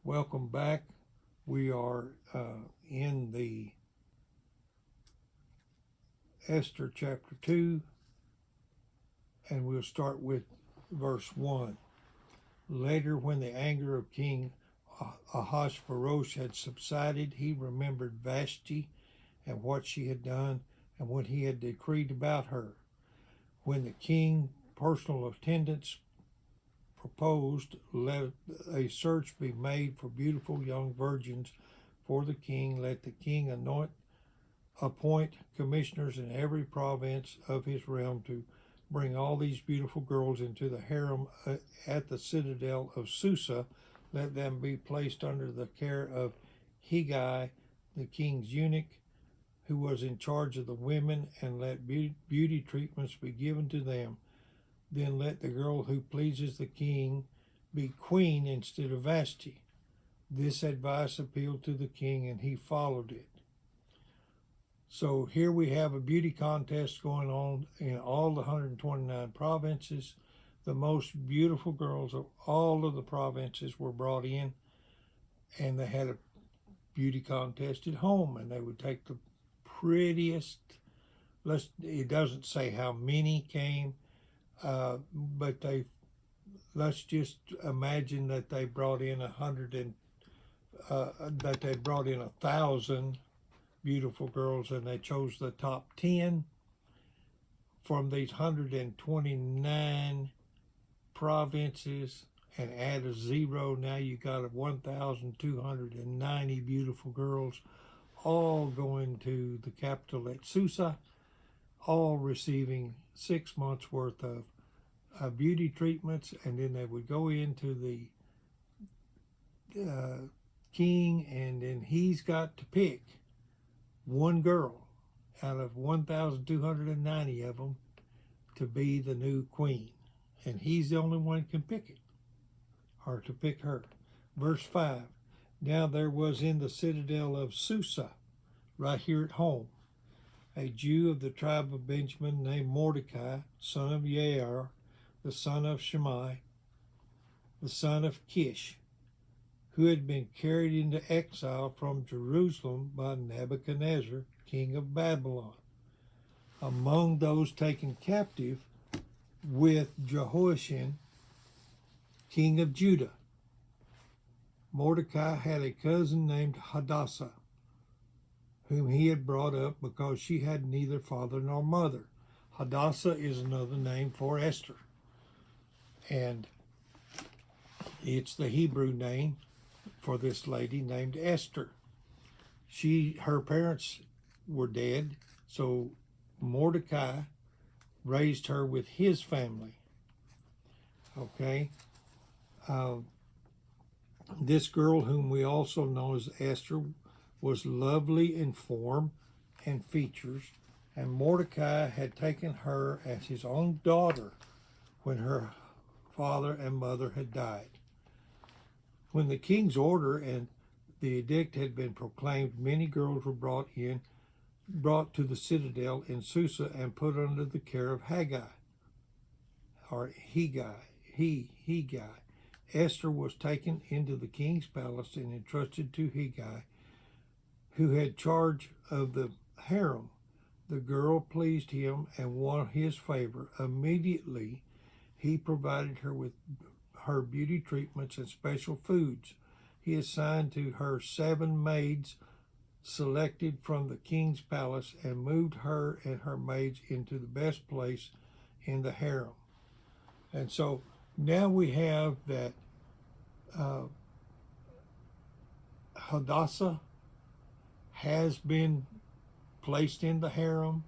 Welcome back. We are in the Esther chapter 2, and we'll start with verse 1. Later, when the anger of King Ahasuerus had subsided, he remembered Vashti and what she had done and what he had decreed about her. When the king, personal attendants, proposed, let a search be made for beautiful young virgins for the king. Let the king appoint commissioners in every province of his realm to bring all these beautiful girls into the harem at the citadel of Susa. Let them be placed under the care of Hegai, the king's eunuch, who was in charge of the women, and let beauty treatments be given to them. Then let the girl who pleases the king be queen instead of Vashti. This advice appealed to the king, and he followed it. So here we have a beauty contest going on in all the 129 provinces. The most beautiful girls of all of the provinces were brought in, and they had a beauty contest at home, and they would take the prettiest. It doesn't say how many came, but let's just imagine that they brought in 1,000 beautiful girls, and they chose the top 10 from these 129 provinces and add a zero. Now you got 1,290 beautiful girls, all going to the capital at Susa, all receiving 6 months worth of beauty treatments, and then they would go into the king, and then he's got to pick one girl out of 1,290 of them to be the new queen, and he's the only one who can pick it, or to pick her. Verse 5, now there was in the citadel of Susa, right here at home, a Jew of the tribe of Benjamin named Mordecai, son of Yair, the son of Shimei, the son of Kish, who had been carried into exile from Jerusalem by Nebuchadnezzar, king of Babylon. Among those taken captive with Jehoiachin, king of Judah, Mordecai had a cousin named Hadassah, whom he had brought up because she had neither father nor mother. Hadassah is another name for Esther, and it's the Hebrew name for this lady named Esther. Her parents were dead, so Mordecai raised her with his family. Okay. This girl, whom we also know as Esther, was lovely in form and features, and Mordecai had taken her as his own daughter when her father and mother had died. When the king's order and the edict had been proclaimed, many girls were brought to the citadel in Susa and put under the care of Hegai. Esther was taken into the king's palace and entrusted to Hegai, who had charge of the harem. The girl pleased him and won his favor. Immediately, he provided her with her beauty treatments and special foods. He assigned to her 7 maids selected from the king's palace and moved her and her maids into the best place in the harem. And so now we have that Hadassah has been placed in the harem.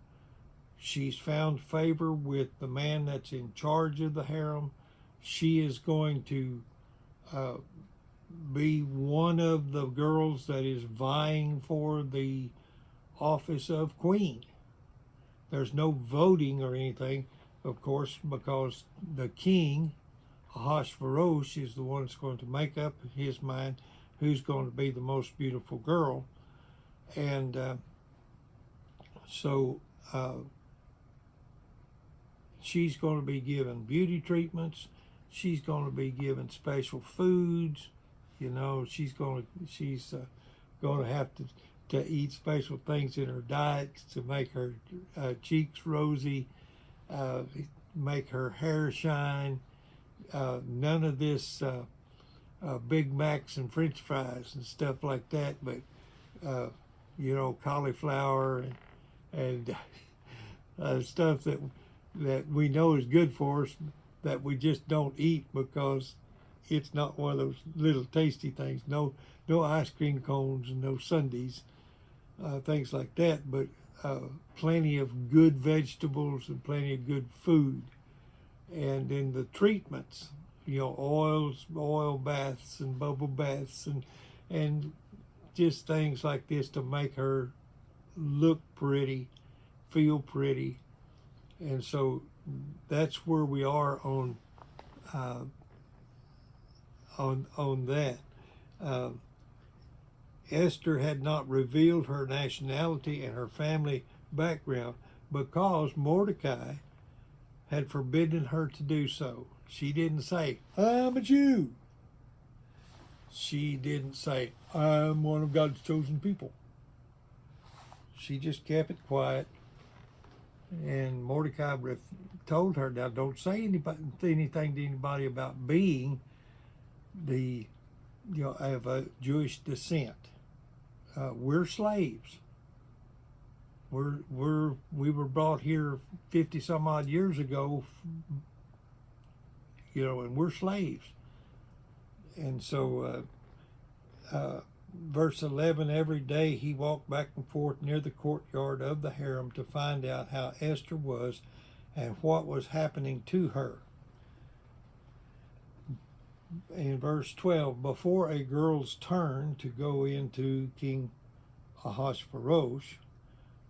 She's found favor with the man that's in charge of the harem. She is going to be one of the girls that is vying for the office of queen. There's no voting or anything, of course, because the king, Ahasuerus, is the one that's going to make up his mind who's going to be the most beautiful girl. And so she's going to be given beauty treatments. She's going to be given special foods, You know, she's gonna have to eat special things in her diet to make her cheeks rosy, make her hair shine. None of this Big Macs and French fries and stuff like that, but you know, cauliflower and stuff that we know is good for us, that we just don't eat because it's not one of those little tasty things. No ice cream cones and no sundaes, things like that, but plenty of good vegetables and plenty of good food. And then the treatments, you know, oil baths and bubble baths and just things like this to make her look pretty, feel pretty. And so that's where we are on that. Esther had not revealed her nationality and her family background because Mordecai had forbidden her to do so. She didn't say, I'm a Jew. She didn't say, I'm one of God's chosen people. She just kept it quiet. And Mordecai told her, now don't say anything to anybody about being of a Jewish descent. We're slaves. We were brought here 50 some odd years ago, you know, and we're slaves. And so, verse 11, every day he walked back and forth near the courtyard of the harem to find out how Esther was and what was happening to her. In verse 12, before a girl's turn to go into King Ahasuerus,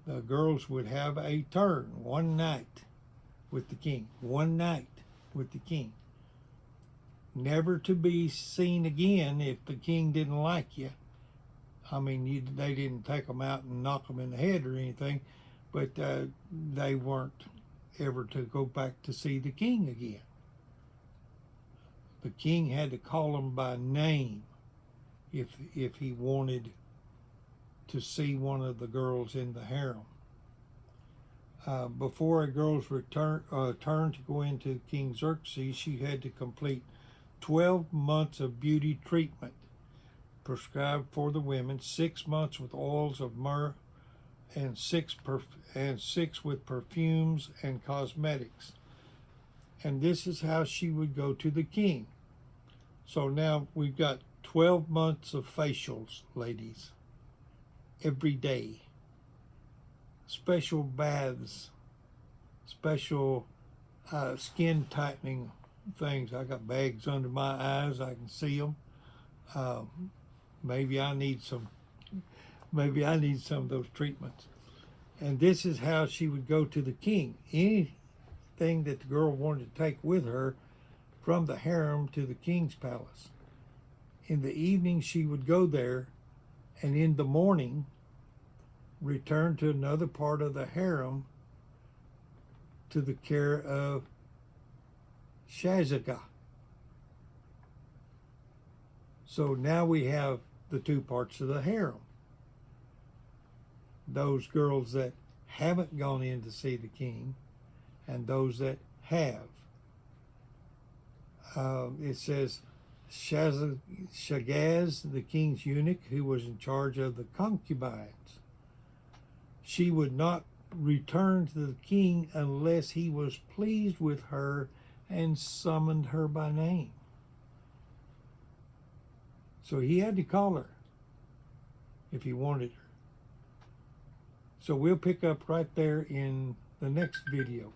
the girls would have a turn, one night with the king, never to be seen again if the king didn't like you. I mean, they didn't take them out and knock them in the head or anything, but they weren't ever to go back to see the king again. The king had to call them by name if he wanted to see one of the girls in the harem. Before a girl's turn to go into King Xerxes, she had to complete 12 months of beauty treatment prescribed for the women, 6 months with oils of myrrh, and six with perfumes and cosmetics. And this is how she would go to the king. So now we've got 12 months of facials, ladies, every day. Special baths, special skin tightening things. I got bags under my eyes, I can see them. Maybe I need some of those treatments. And this is how she would go to the king. Anything that the girl wanted to take with her from the harem to the king's palace. In the evening she would go there, and in the morning return to another part of the harem to the care of Shazagah. So now we have the two parts of the harem. Those girls that haven't gone in to see the king and those that have. It says Shagaz, the king's eunuch, who was in charge of the concubines. She would not return to the king unless he was pleased with her and summoned her by name. So he had to call her if he wanted her. So we'll pick up right there in the next video.